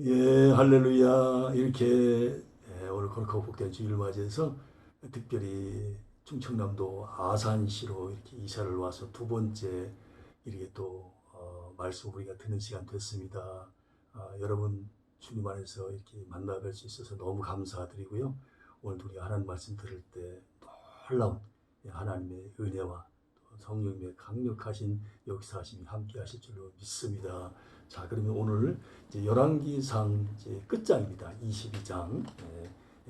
예, 할렐루야. 이렇게 오늘 거룩하고 복된 주일을 맞이해서 특별히 충청남도 아산시로 이렇게 이사를 와서 두 번째 이렇게 또 말씀 우리가 듣는 시간 됐습니다. 여러분 주님 안에서 이렇게 만나 뵐 수 있어서 너무 감사드리고요. 오늘도 우리가 하나님 말씀 들을 때 놀라운 하나님의 은혜와 또 성령님의 강력하신 역사하심이 함께 하실 줄로 믿습니다. 자, 그러면 오늘 이제 열왕기상 이제 끝장입니다. 22장.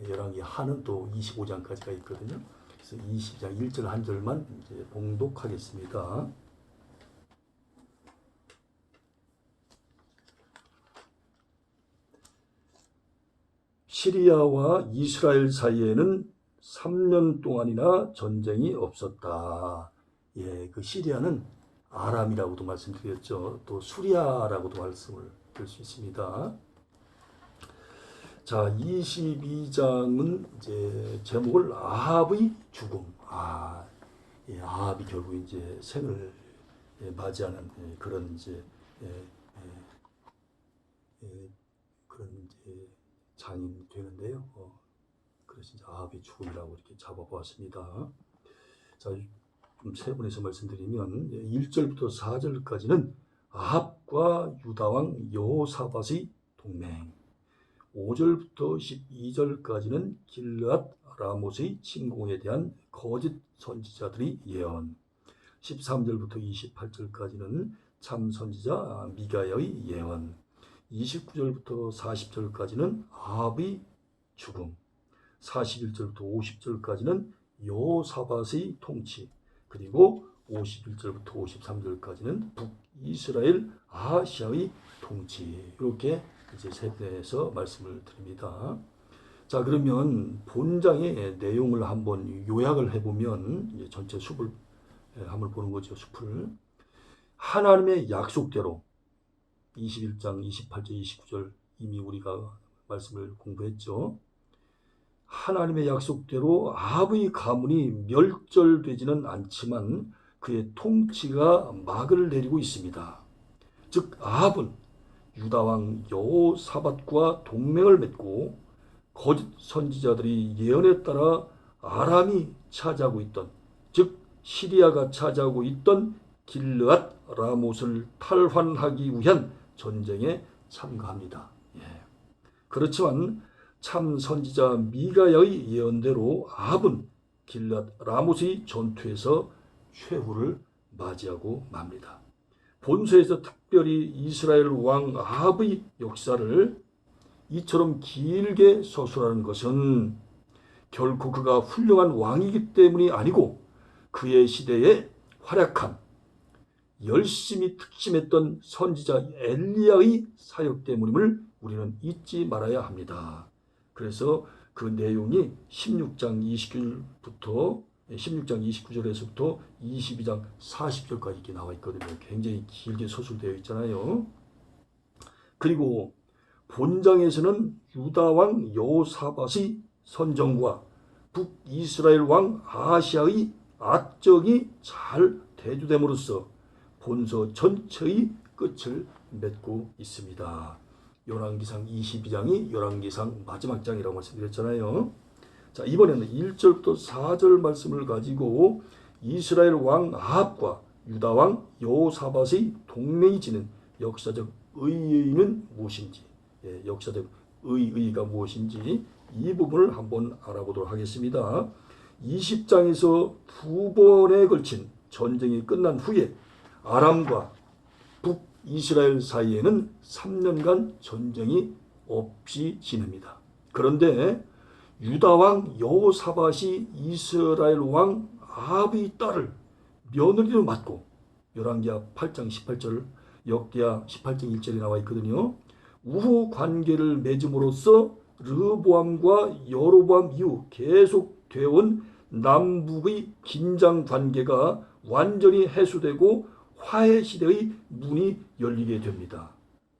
열왕기 하는 또 25장까지가 있거든요. 그래서 22장 1절 한 절만 이제 봉독하겠습니다. 시리아와 이스라엘 사이에는 3년 동안이나 전쟁이 없었다. 예, 그 시리아는 아람이라고도 말씀드렸죠. 또 수리아라고도 말씀을 드릴 수 있습니다. 자, 22장은 이제 제목을 아합의 죽음. 예, 아합이 결국 이제 생을 맞이하는 그런 이제 예, 그런 이제 장이 되는데요. 그래서 이제 아합의 죽음이라고 이렇게 잡아보았습니다. 자, 세 분에서 말씀드리면 1절부터 4절까지는 아합과 유다왕 여호사밧의 동맹, 5절부터 12절까지는 길르앗 라못의 침공에 대한 거짓 선지자들의 예언, 13절부터 28절까지는 참 선지자 미가야의 예언, 29절부터 40절까지는 아합의 죽음, 41절부터 50절까지는 여호사밧의 통치, 그리고 51절부터 53절까지는 북이스라엘 아하시아의 통치. 이렇게 이제 세 편에서 말씀을 드립니다. 자, 그러면 본장의 내용을 한번 요약을 해보면 전체 숲을 한번 보는 거죠. 숲을 하나님의 약속대로 21장 28절 29절 이미 우리가 말씀을 공부했죠. 하나님의 약속대로 아합의 가문이 멸절되지는 않지만 그의 통치가 막을 내리고 있습니다. 즉 아합은 유다왕 여호사밧과 동맹을 맺고 거짓 선지자들이 예언에 따라 아람이 차지하고 있던, 즉 시리아가 차지하고 있던 길르앗 라못을 탈환하기 위한 전쟁에 참가합니다. 예. 그렇지만 참 선지자 미가야의 예언대로 아합은 길앗 라못의 전투에서 최후를 맞이하고 맙니다. 본서에서 특별히 이스라엘 왕 아합의 역사를 이처럼 길게 서술하는 것은 결코 그가 훌륭한 왕이기 때문이 아니고 그의 시대에 활약한 열심히 특심했던 선지자 엘리야의 사역 때문임을 우리는 잊지 말아야 합니다. 그래서 그 내용이 16장 29절에서부터 22장 40절까지 이렇게 나와 있거든요. 굉장히 길게 서술되어 있잖아요. 그리고 본장에서는 유다 왕 여호사밧의 선정과 북이스라엘 왕 아하시아의 악적이 잘 대두됨으로써 본서 전체의 끝을 맺고 있습니다. 열왕기상 22장이 열왕기상 마지막 장이라고 말씀드렸잖아요. 자, 이번에는 1절부터 4절 말씀을 가지고 이스라엘 왕 아합과 유다 왕 여호사밧의 동맹이 지닌 역사적 의의는 무엇인지, 역사적 의의가 무엇인지 이 부분을 한번 알아보도록 하겠습니다. 20장에서 두 번에 걸친 전쟁이 끝난 후에 아람과 북이스라엘 사이에는 3년간 전쟁이 없이 지냅니다. 그런데 유다왕 여호사밧이 이스라엘 왕 아합의 딸을 며느리로 맡고 열왕기하 8장 18절 역기하 18장 1절에 나와 있거든요. 우호 관계를 맺음으로써 르호보암과 여로보암 이후 계속되어 온 남북의 긴장 관계가 완전히 해소되고 화해 시대의 문이 열리게 됩니다.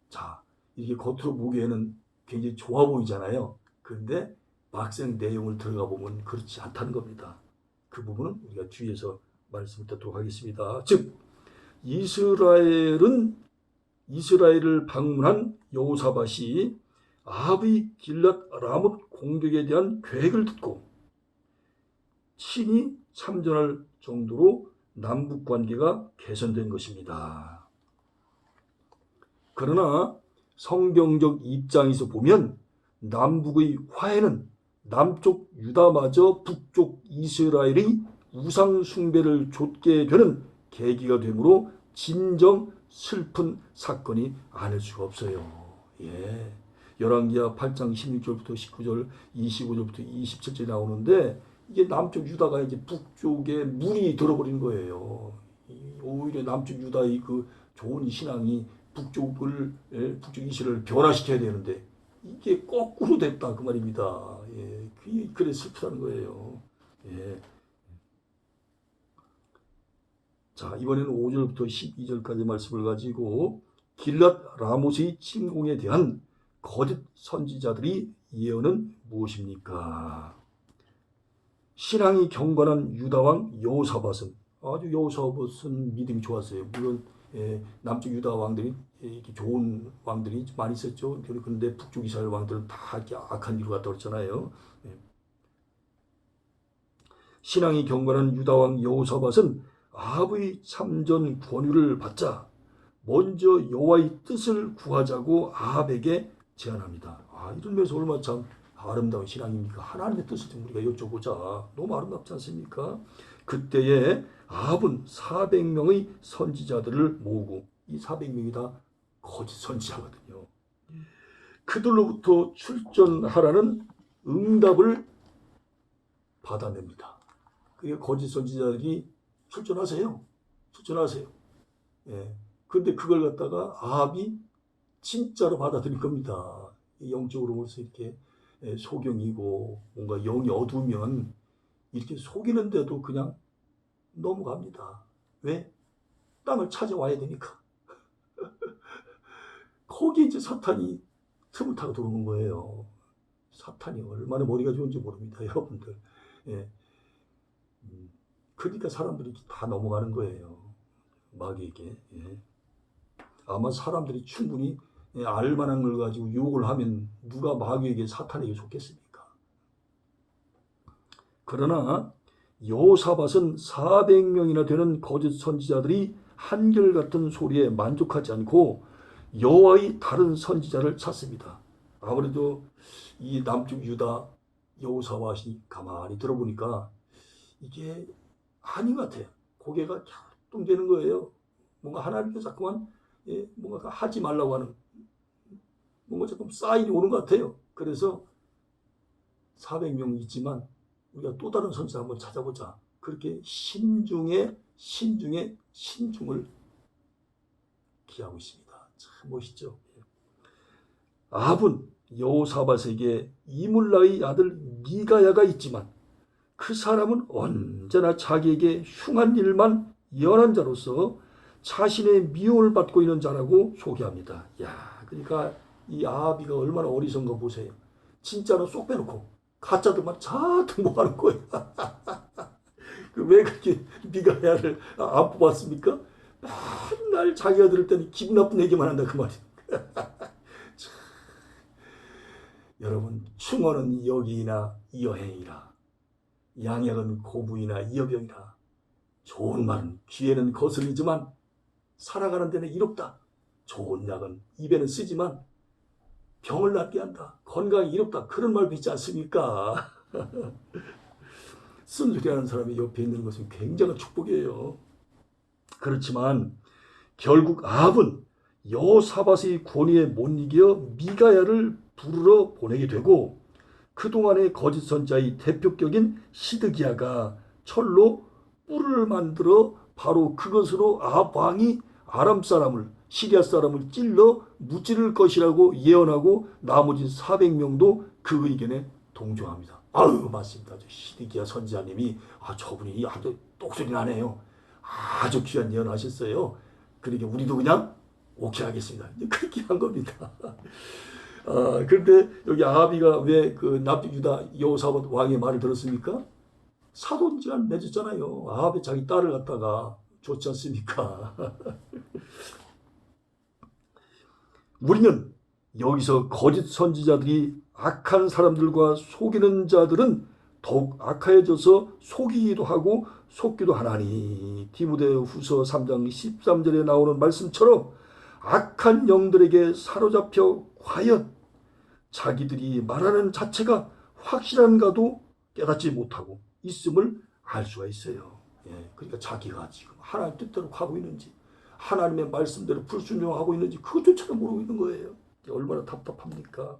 자, 이게 겉으로 보기에는 굉장히 좋아 보이잖아요. 그런데 막상 내용을 들어가 보면 그렇지 않다는 겁니다. 그 부분은 우리가 뒤에서 말씀을 듣도록 하겠습니다. 즉 이스라엘은 이스라엘을 방문한 여호사밧이 아합의 길랏 라못 공격에 대한 계획을 듣고 친히 참전할 정도로 남북 관계가 개선된 것입니다. 그러나 성경적 입장에서 보면 남북의 화해는 남쪽 유다마저 북쪽 이스라엘의 우상 숭배를 좇게 되는 계기가 되므로 진정 슬픈 사건이 아닐 수가 없어요. 예. 열왕기하 8장 16절부터 19절, 25절부터 27절이 나오는데 이게 남쪽 유다가 이제 북쪽에 물이 들어버린 거예요. 오히려 남쪽 유다의 그 좋은 신앙이 북쪽 이스라엘을 변화시켜야 되는데 이게 거꾸로 됐다 그 말입니다. 예. 그래 슬프다는 거예요. 예. 자, 이번에는 5절부터 12절까지 말씀을 가지고 길랏 라못의 침공에 대한 거짓 선지자들이 예언은 무엇입니까? 신앙이 경건한 유다왕 여호사밧은 아주 여호사밧은 믿음이 좋았어요. 물론 남쪽 유다 왕들이 이렇게 좋은 왕들이 많이 있었죠. 그런데 북쪽 이스라엘 왕들은 다 이렇게 악한 일을 갖다 그랬잖아요. 신앙이 경건한 유다왕 여호사밧은 아합의 참전 권유를 받자 먼저 여호와의 뜻을 구하자고 아합에게 제안합니다. 이런 면에서 얼마나 참 아름다운 신앙입니까? 하나님의 뜻을 좀 우리가 여쭤보자. 너무 아름답지 않습니까? 그때에 아합은 400명의 선지자들을 모으고 이 400명이 다 거짓 선지자거든요. 그들로부터 출전하라는 응답을 받아냅니다. 그게 거짓 선지자들이 출전하세요. 예. 근데 그걸 갖다가 아합이 진짜로 받아들인 겁니다. 영적으로 벌써 이렇게 소경이고 뭔가 영이 어두우면 이렇게 속이는데도 그냥 넘어갑니다. 왜? 땅을 찾아와야 되니까. 거기 이제 사탄이 틈을 타고 들어오는 거예요. 사탄이 얼마나 머리가 좋은지 모릅니다, 여러분들. 예. 그러니까 사람들이 다 넘어가는 거예요. 마귀에게. 예. 아마 사람들이 충분히 알만한 걸 가지고 유혹을 하면 누가 마귀에게 사탄에게 속겠습니까? 그러나 여호사밧은 400명이나 되는 거짓 선지자들이 한결같은 소리에 만족하지 않고 여호와의 다른 선지자를 찾습니다. 아무래도 이 남쪽 유다 여호사밧이 가만히 들어보니까 이게 아닌 것 같아요. 고개가 갸우뚱되는 거예요. 뭔가 하나님께 자꾸만 뭔가 하지 말라고 하는 뭔가 조금 사인이 오는 것 같아요. 그래서 400명 있지만 우리가 또 다른 선지자 한번 찾아보자. 그렇게 신중에 신중을 기하고 있습니다. 참 멋있죠. 아합은 여호사밧에게 이물라의 아들 미가야가 있지만 그 사람은 언제나 자기에게 흉한 일만 예언한 자로서 자신의 미움을 받고 있는 자라고 소개합니다. 그러니까 이 아합이가 얼마나 어리석은 거 보세요. 진짜로 쏙 빼놓고 가짜들만 자꾸 뭐하는 거예요. 왜 그렇게 미가야를 안 뽑았습니까? 맨날 자기가 들을 때는 기분 나쁜 얘기만 한다 그 말이에요. 여러분, 충언은 여기이나 이여행이라 양약은 고부이나 이여병이라. 좋은 말은 귀에는 거슬리지만 살아가는 데는 이롭다. 좋은 약은 입에는 쓰지만 병을 낫게 한다. 건강이 이롭다. 그런 말도 있지 않습니까? 쓴소리하는 사람이 옆에 있는 것은 굉장한 축복이에요. 그렇지만 결국 아합은 여호사밧의 권위에 못 이겨 미가야를 부르러 보내게 되고 그동안의 거짓 선자의 대표격인 시드기야가 철로 뿔을 만들어 바로 그것으로 아합 왕이 아람 사람을 시리아 사람을 찔러 무찌를 것이라고 예언하고 나머지 400명도 그 의견에 동조합니다. 맞습니다. 시드기야 선지자님이 저분이 아주 똑소리 나네요. 아주 귀한 예언하셨어요. 그러니까 우리도 그냥 오케이 하겠습니다. 그렇게 한 겁니다. 그런데 여기 아합이가 왜 그 남쪽 유다 여호사밧 왕의 말을 들었습니까? 사돈지간 맺었잖아요. 아합이 자기 딸을 갖다가 줬지 않습니까? 우리는 여기서 거짓 선지자들이 악한 사람들과 속이는 자들은 더욱 악하여져서 속이기도 하고 속기도 하나니, 디모데후서 3장 13절에 나오는 말씀처럼 악한 영들에게 사로잡혀 과연 자기들이 말하는 자체가 확실한가도 깨닫지 못하고 있음을 알 수가 있어요. 그러니까 자기가 지금 하나님 뜻대로 가고 있는지, 하나님의 말씀대로 불순종하고 있는지 그것조차도 모르고 있는 거예요. 얼마나 답답합니까?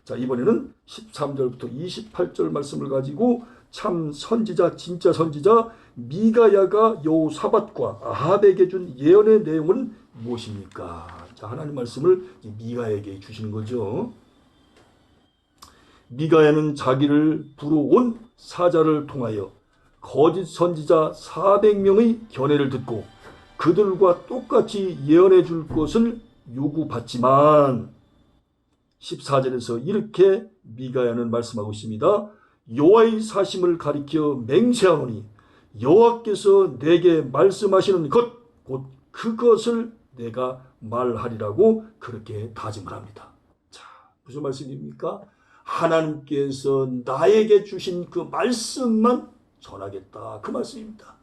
자, 이번에는 13절부터 28절 말씀을 가지고 참 선지자, 진짜 선지자 미가야가 여호사밧과 아합에게 준 예언의 내용은 무엇입니까? 자, 하나님 말씀을 미가야에게 주시는 거죠. 미가야는 자기를 부러온 사자를 통하여 거짓 선지자 400명의 견해를 듣고 그들과 똑같이 예언해 줄 것을 요구받지만 14절에서 이렇게 미가야는 말씀하고 있습니다. 여호와의 사심을 가리켜 맹세하노니 여호와께서 내게 말씀하시는 것 곧 그것을 내가 말하리라고 그렇게 다짐을 합니다. 자, 무슨 말씀입니까? 하나님께서 나에게 주신 그 말씀만 전하겠다, 그 말씀입니다.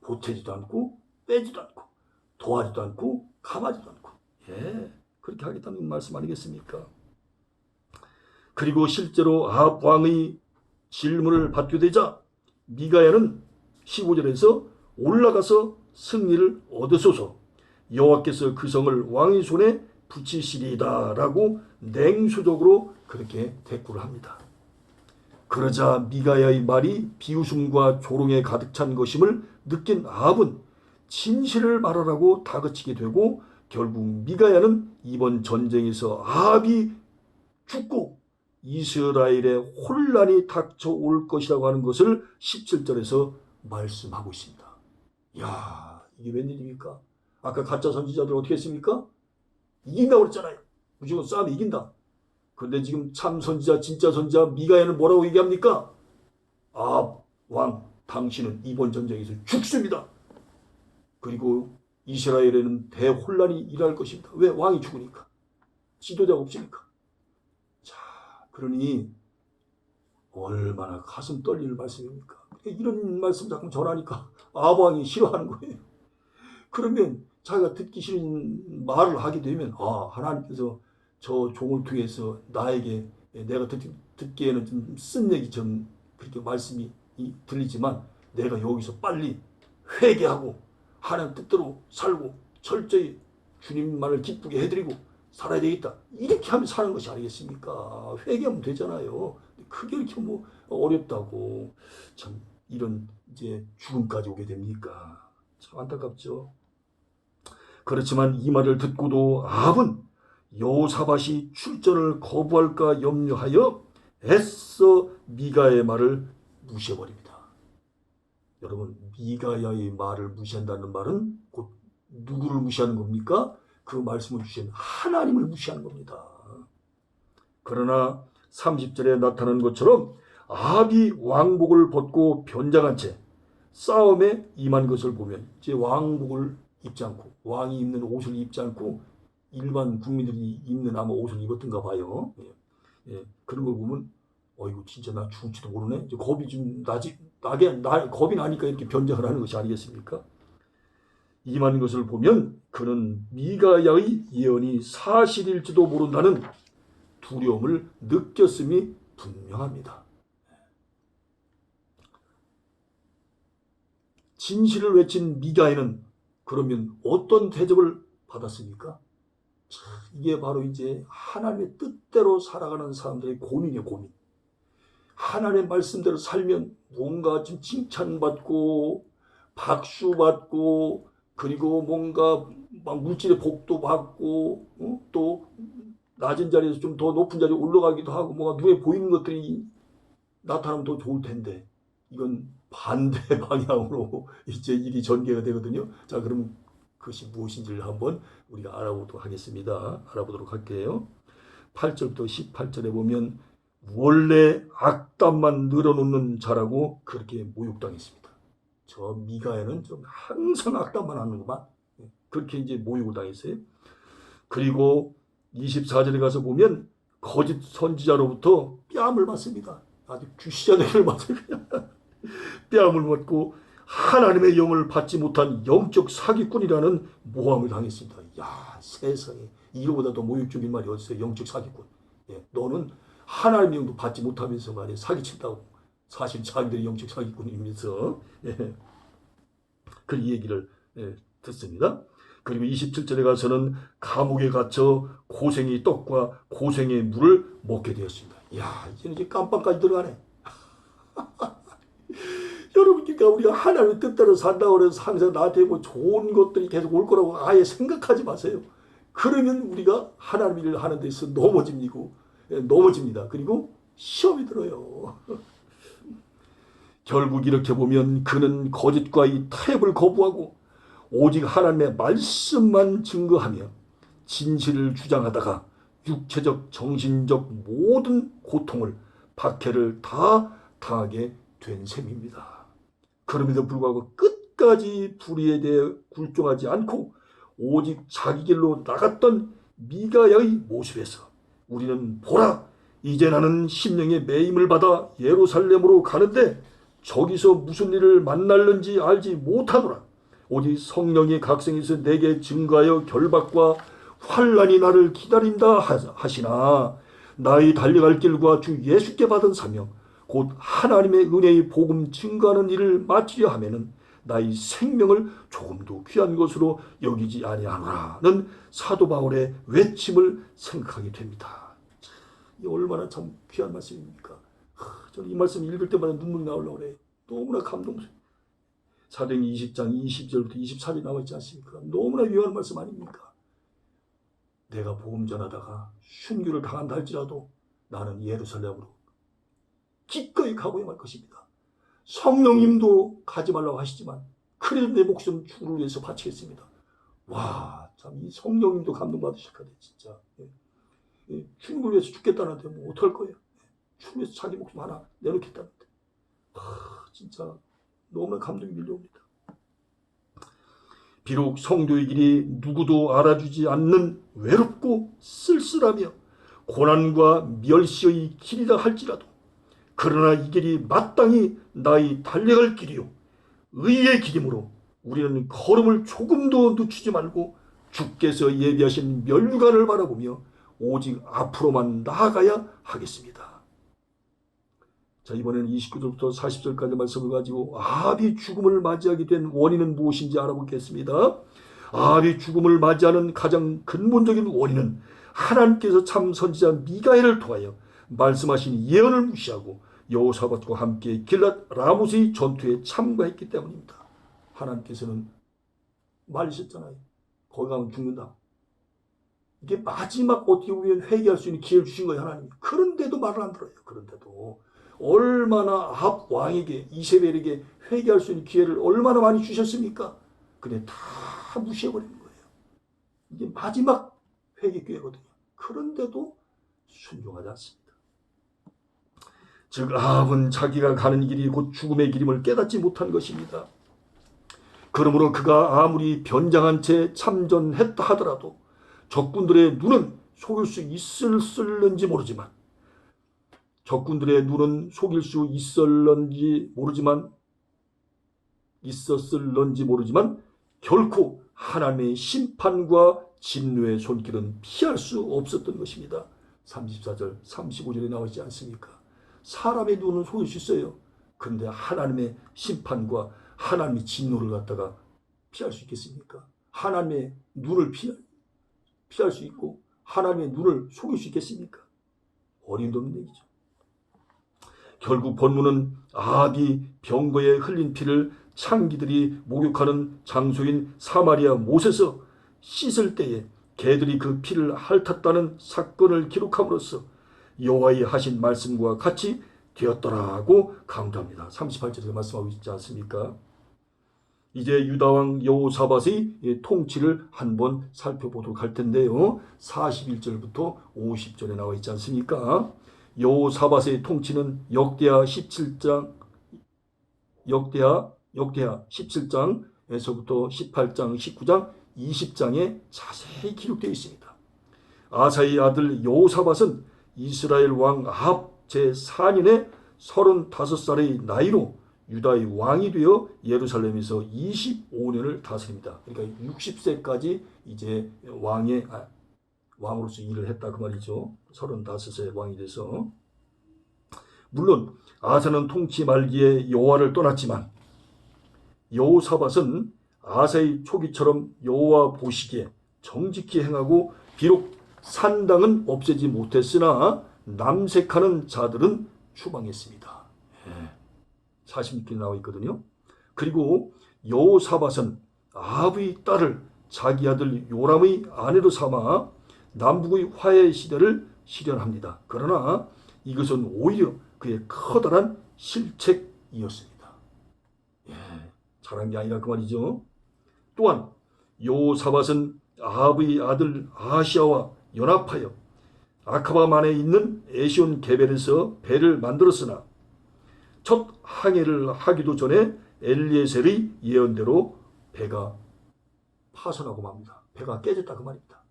보태지도 않고 빼지도 않고 도와지도 않고 감하지도 않고, 그렇게 하겠다는 말씀 아니겠습니까? 그리고 실제로 아합 왕의 질문을 받게 되자 미가야는 15절에서 올라가서 승리를 얻으소서, 여호와께서 그 성을 왕의 손에 붙이시리이다 라고 냉소적으로 그렇게 대꾸를 합니다. 그러자 미가야의 말이 비웃음과 조롱에 가득 찬 것임을 느낀 아합은 진실을 말하라고 다그치게 되고 결국 미가야는 이번 전쟁에서 아합이 죽고 이스라엘의 혼란이 닥쳐올 것이라고 하는 것을 17절에서 말씀하고 있습니다. 이야, 이게 웬일입니까? 아까 가짜 선지자들 어떻게 했습니까? 이긴다고 그랬잖아요. 무조건 싸우면 이긴다. 그런데 지금 참 선지자, 진짜 선지자 미가야는 뭐라고 얘기합니까? 아합 왕, 당신은 이번 전쟁에서 죽습니다. 그리고 이스라엘에는 대혼란이 일어날 것입니다. 왜? 왕이 죽으니까. 지도자가 없으니까. 자, 그러니 얼마나 가슴 떨리는 말씀입니까? 이런 말씀 자꾸 전하니까 아합 왕이 싫어하는 거예요. 그러면 자기가 듣기 싫은 말을 하게 되면 하나님께서 저 종을 통해서 나에게 내가 듣기에는 좀 쓴 얘기처럼 그렇게 말씀이 들리지만 내가 여기서 빨리 회개하고 하나님 뜻대로 살고 철저히 주님만을 기쁘게 해드리고 살아야 되겠다. 이렇게 하면 사는 것이 아니겠습니까? 회개하면 되잖아요. 그게 이렇게 뭐 어렵다고 참 이런 이제 죽음까지 오게 됩니까? 참 안타깝죠. 그렇지만 이 말을 듣고도 아합은 여호사밧이 출전을 거부할까 염려하여 애써 미가의 말을 무시해버립니다. 여러분, 미가야의 말을 무시한다는 말은 곧 누구를 무시하는 겁니까? 그 말씀을 주신 하나님을 무시하는 겁니다. 그러나 30절에 나타난 것처럼 아합이 왕복을 벗고 변장한 채 싸움에 임한 것을 보면 이제 왕복을 입지 않고 왕이 입는 옷을 입지 않고 일반 국민들이 입는 아마 옷을 입었던가 봐요. 그런 걸 보면 이거 진짜 나 죽을지도 모르네. 이제 겁이 좀 겁이 나니까 이렇게 변장을 하는 것이 아니겠습니까? 임한 것을 보면 그는 미가야의 예언이 사실일지도 모른다는 두려움을 느꼈음이 분명합니다. 진실을 외친 미가야는 그러면 어떤 대접을 받았습니까? 이게 바로 이제 하나님의 뜻대로 살아가는 사람들의 고민이에요, 고민. 하나님의 말씀대로 살면 뭔가 좀 칭찬받고 박수받고 그리고 뭔가 막 물질의 복도 받고 또 낮은 자리에서 좀 더 높은 자리에 올라가기도 하고 뭔가 눈에 보이는 것들이 나타나면 더 좋을 텐데 이건 반대 방향으로 이제 일이 전개가 되거든요. 자, 그럼 그것이 무엇인지를 한번 우리가 알아보도록 할게요. 8절부터 18절에 보면 원래 악담만 늘어놓는 자라고 그렇게 모욕당했습니다. 저 미가야는 좀 항상 악담만 하는구만. 그렇게 이제 모욕을 당했어요. 그리고 24절에 가서 보면 거짓 선지자로부터 뺨을 맞습니다. 아주 귀시자들을 맞아요. 뺨을 맞고 하나님의 영을 받지 못한 영적 사기꾼이라는 모함을 당했습니다. 야, 세상에 이거보다 더 모욕적인 말이 어딨어요. 영적 사기꾼. 예, 너는 하나님의 영도 받지 못하면서 말이야 사기친다고. 사실 자기들이 영적 사기꾼이면서 그 얘기를 듣습니다. 그리고 27절에 가서는 감옥에 갇혀 고생의 떡과 고생의 물을 먹게 되었습니다. 야, 이제 깜빵까지 들어가네. 여러분, 그러니까 우리가 하나님의 뜻대로 산다고 해서 항상 나한테 뭐 좋은 것들이 계속 올 거라고 아예 생각하지 마세요. 그러면 우리가 하나님 일을 하는 데서 넘어집니다. 그리고 시험이 들어요. 결국 이렇게 보면 그는 거짓과 이 타협을 거부하고 오직 하나님의 말씀만 증거하며 진실을 주장하다가 육체적, 정신적 모든 고통을, 박해를 다 당하게 된 셈입니다. 그럼에도 불구하고 끝까지 불의에 대해 굴종하지 않고 오직 자기 길로 나갔던 미가야의 모습에서 우리는 보라, 이제 나는 심령의 매임을 받아 예루살렘으로 가는데 저기서 무슨 일을 만날는지 알지 못하노라. 오직 성령이 각성해서 내게 증거하여 결박과 환난이 나를 기다린다 하시나 나의 달려갈 길과 주 예수께 받은 사명 곧 하나님의 은혜의 복음 증거하는 일을 마치려 하면은 나의 생명을 조금도 귀한 것으로 여기지 아니하노라는 사도 바울의 외침을 생각하게 됩니다. 이 얼마나 참 귀한 말씀입니까? 저는 이 말씀 읽을 때마다 눈물이 나오려고 그래요. 너무나 감동스러워요. 사도행전 20장 20절부터 24절이 나와 있지 않습니까? 너무나 유용한 말씀 아닙니까? 내가 복음 전하다가 순교를 당한다 할지라도 나는 예루살렘으로 기꺼이 가고야 할 것입니다. 성령님도 가지 말라고 하시지만 그래도 내 목숨 주를 위해서 바치겠습니다. 와, 참 이 성령님도 감동받으실 거예요. 진짜. 주를 위해서 죽겠다는데 뭐 어떡할 거예요? 주를 위해서 자기 목숨 하나 내놓겠다는데. 진짜 너무나 감동이 밀려옵니다. 비록 성도의 길이 누구도 알아주지 않는 외롭고 쓸쓸하며 고난과 멸시의 길이라 할지라도 그러나 이 길이 마땅히 나의 달려갈 길이요 의의 길이므로 우리는 걸음을 조금도 늦추지 말고 주께서 예비하신 멸류관을 바라보며 오직 앞으로만 나아가야 하겠습니다. 자, 이번에는 29절부터 40절까지 말씀을 가지고 아합이 죽음을 맞이하게 된 원인은 무엇인지 알아보겠습니다. 아합이 죽음을 맞이하는 가장 근본적인 원인은 하나님께서 참 선지자 미가엘을 통하여 말씀하신 예언을 무시하고 여호사밧과 함께 길랏 라모스의 전투에 참가했기 때문입니다. 하나님께서는 말리셨잖아요. 거기 가면 죽는다. 이게 마지막 어떻게 보면 회개할 수 있는 기회를 주신 거예요, 하나님. 그런데도 말을 안 들어요. 그런데도 얼마나 아합 왕에게 이세벨에게 회개할 수 있는 기회를 얼마나 많이 주셨습니까? 근데 다 무시해버리는 거예요. 이게 마지막 회개 기회거든요. 그런데도 순종하지 않습니다. 즉 아합은 자기가 가는 길이 곧 죽음의 길임을 깨닫지 못한 것입니다. 그러므로 그가 아무리 변장한 채 참전했다 하더라도 적군들의 눈은 속일 수 있었을는지 모르지만 결코 하나님의 심판과 진노의 손길은 피할 수 없었던 것입니다. 34절, 35절에 나와 있지 않습니까? 사람의 눈은 속일 수 있어요. 그런데 하나님의 심판과 하나님의 진노를 갖다가 피할 수 있겠습니까? 하나님의 눈을 피할 수 있고 하나님의 눈을 속일 수 있겠습니까? 어림도 없는 얘기죠. 결국 본문은 아합이 병거에 흘린 피를 창기들이 목욕하는 장소인 사마리아 못에서 씻을 때에 개들이 그 피를 핥았다는 사건을 기록함으로써 여호와의 하신 말씀과 같이 되었더라고 강조합니다. 38절에서 말씀하고 있지 않습니까? 이제 유다왕 여호사밧의 통치를 한번 살펴보도록 할 텐데요. 41절부터 50절에 나와 있지 않습니까? 여호사밧의 통치는 역대하 17장에서부터 18장, 19장, 20장에 자세히 기록되어 있습니다. 아사의 아들 여호사밧은 이스라엘 왕 아합 제4년에 35살의 나이로 유다의 왕이 되어 예루살렘에서 25년을 다스립니다. 그러니까 60세까지 이제 왕으로서 일을 했다 그 말이죠. 35세 왕이 돼서. 물론 아사는 통치 말기에 여호와를 떠났지만 여호사밧은 아사의 초기처럼 여호와 보시기에 정직히 행하고 비록 산당은 없애지 못했으나 남색하는 자들은 추방했습니다. 46개 나와 있거든요. 그리고 여호사밧은 아합의 딸을 자기 아들 요람의 아내로 삼아 남북의 화해 시대를 실현합니다. 그러나 이것은 오히려 그의 커다란 실책이었습니다. 잘한 게 아니라 그 말이죠. 또한 여호사밧은 아합의 아들 아하시아와 연합하여 아카바만에 있는 에시온 게벨에서 배를 만들었으나 첫 항해를 하기도 전에 엘리에셀의 예언대로 배가 파손하고 맙니다. 배가 깨졌다 그 말입니다.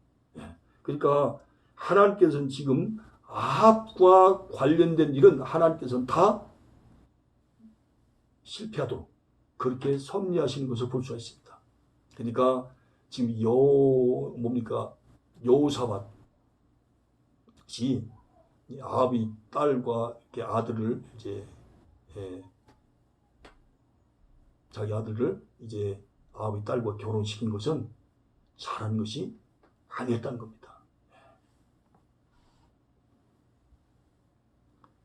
그러니까 하나님께서는 지금 아합과 관련된 일은 하나님께서는 다 실패하도록 그렇게 섭리하시는 것을 볼 수가 있습니다. 그러니까 지금 여호사밧이 아합의 딸과 아들을 이제 자기 아들을 이제 아합의 딸과 결혼시킨 것은 잘한 것이 아니었다는 겁니다.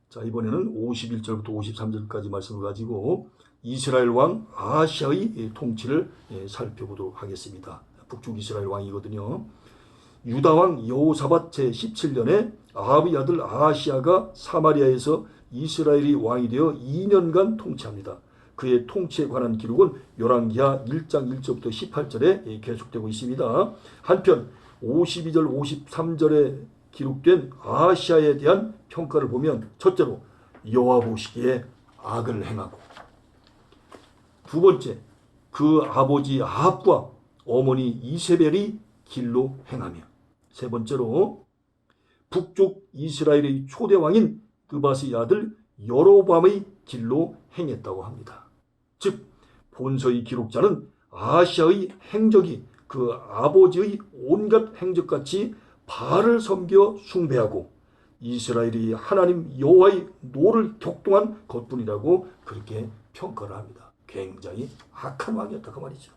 자, 이번에는 51절부터 53절까지 말씀을 가지고 이스라엘 왕 아하시아의 통치를 살펴보도록 하겠습니다. 북쪽 이스라엘 왕이거든요. 유다 왕 여호사밧 제17년에 아합의 아들 아하시아가 사마리아에서 이스라엘이 왕이 되어 2년간 통치합니다. 그의 통치에 관한 기록은 열왕기하 1장 1절부터 18절에 계속되고 있습니다. 한편 52절 53절에 기록된 아하시아에 대한 평가를 보면 첫째로 여호와 보시기에 악을 행하고, 두 번째 그 아버지 아합과 어머니 이세벨이 길로 행하며, 세 번째로 북쪽 이스라엘의 초대왕인 느밧의 아들 여로보암의 길로 행했다고 합니다. 즉 본서의 기록자는 아하시아의 행적이 그 아버지의 온갖 행적같이 바알을 섬겨 숭배하고 이스라엘이 하나님 여호와의 노를 격동한 것뿐이라고 그렇게 평가를 합니다. 굉장히 악한 왕이었다 그 말이죠.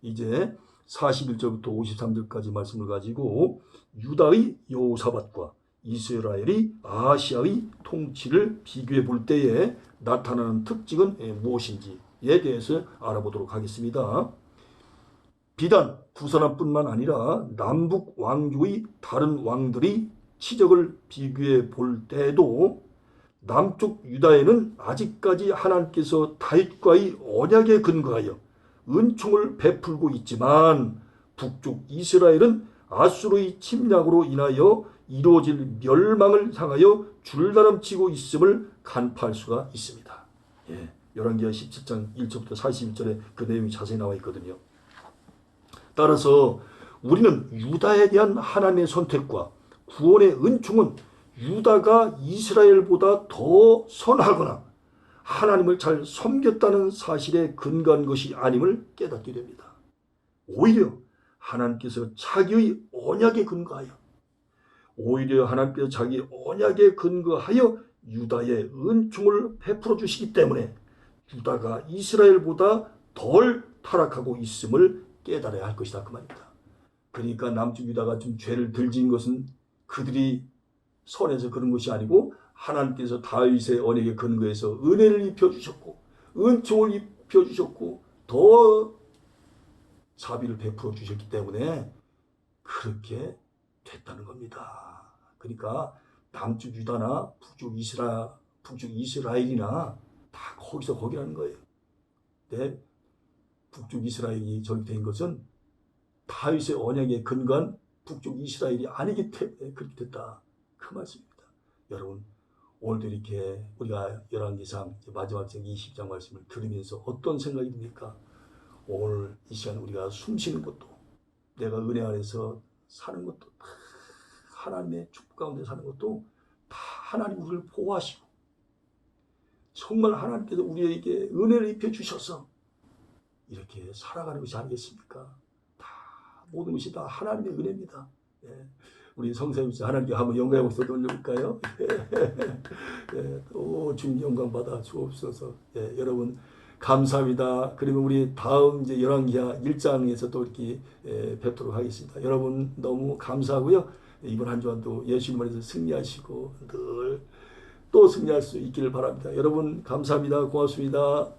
이제 41절부터 53절까지 말씀을 가지고 유다의 여호사밧과 이스라엘이 아하시아의 통치를 비교해 볼 때에 나타나는 특징은 무엇인지에 대해서 알아보도록 하겠습니다. 비단 두 사람뿐만 아니라 남북 왕조의 다른 왕들이 치적을 비교해 볼 때에도 남쪽 유다에는 아직까지 하나님께서 다윗과의 언약에 근거하여 은총을 베풀고 있지만 북쪽 이스라엘은 아수르의 침략으로 인하여 이루어질 멸망을 향하여 줄다름치고 있음을 간파할 수가 있습니다. 열왕기하 17장 1절부터 41절에 그 내용이 자세히 나와 있거든요. 따라서 우리는 유다에 대한 하나님의 선택과 구원의 은총은 유다가 이스라엘보다 더 선하거나 하나님을 잘 섬겼다는 사실에 근거한 것이 아님을 깨닫게 됩니다. 오히려 하나님께서 자기의 언약에 근거하여 유다의 은총을 베풀어 주시기 때문에 유다가 이스라엘보다 덜 타락하고 있음을 깨달아야 할 것이다 그 말입니다. 그러니까 남쪽 유다가 좀 죄를 덜 지은 것은 그들이 선해서 그런 것이 아니고 하나님께서 다윗의 언약에 근거해서 은혜를 입혀주셨고 은총을 입혀주셨고 더 자비를 베풀어 주셨기 때문에 그렇게 됐다는 겁니다. 그러니까 남쪽 유다나 북쪽 이스라엘이나 다 거기서 거기라는 거예요. 네? 북쪽 이스라엘이 저렇게 된 것은 다윗의 언약에 근거한 북쪽 이스라엘이 아니기 때문에 그렇게 됐다 그 말씀입니다. 여러분 오늘도 이렇게 우리가 열왕기상 마지막 장 20장 말씀을 들으면서 어떤 생각이 듭니까? 오늘 이 시간 우리가 숨 쉬는 것도 내가 은혜 안에서 사는 것도 다 하나님의 축복 가운데 사는 것도 다 하나님 우리를 보호하시고 정말 하나님께서 우리에게 은혜를 입혀 주셔서 이렇게 살아가는 것이 아니겠습니까? 다 모든 것이 다 하나님의 은혜입니다. 예. 우리 성사님 하나님께 한번 영광의 목소리 올려볼까요? 예. 또 주님 영광 받아 주옵소서. 예. 여러분 감사합니다. 그러면 우리 다음 이제 열왕기하 1장에서 또 이렇게 뵙도록 하겠습니다. 여러분 너무 감사하고요. 이번 한 주간도 예수님 안에서 승리하시고 늘 또 승리할 수 있기를 바랍니다. 여러분 감사합니다. 고맙습니다.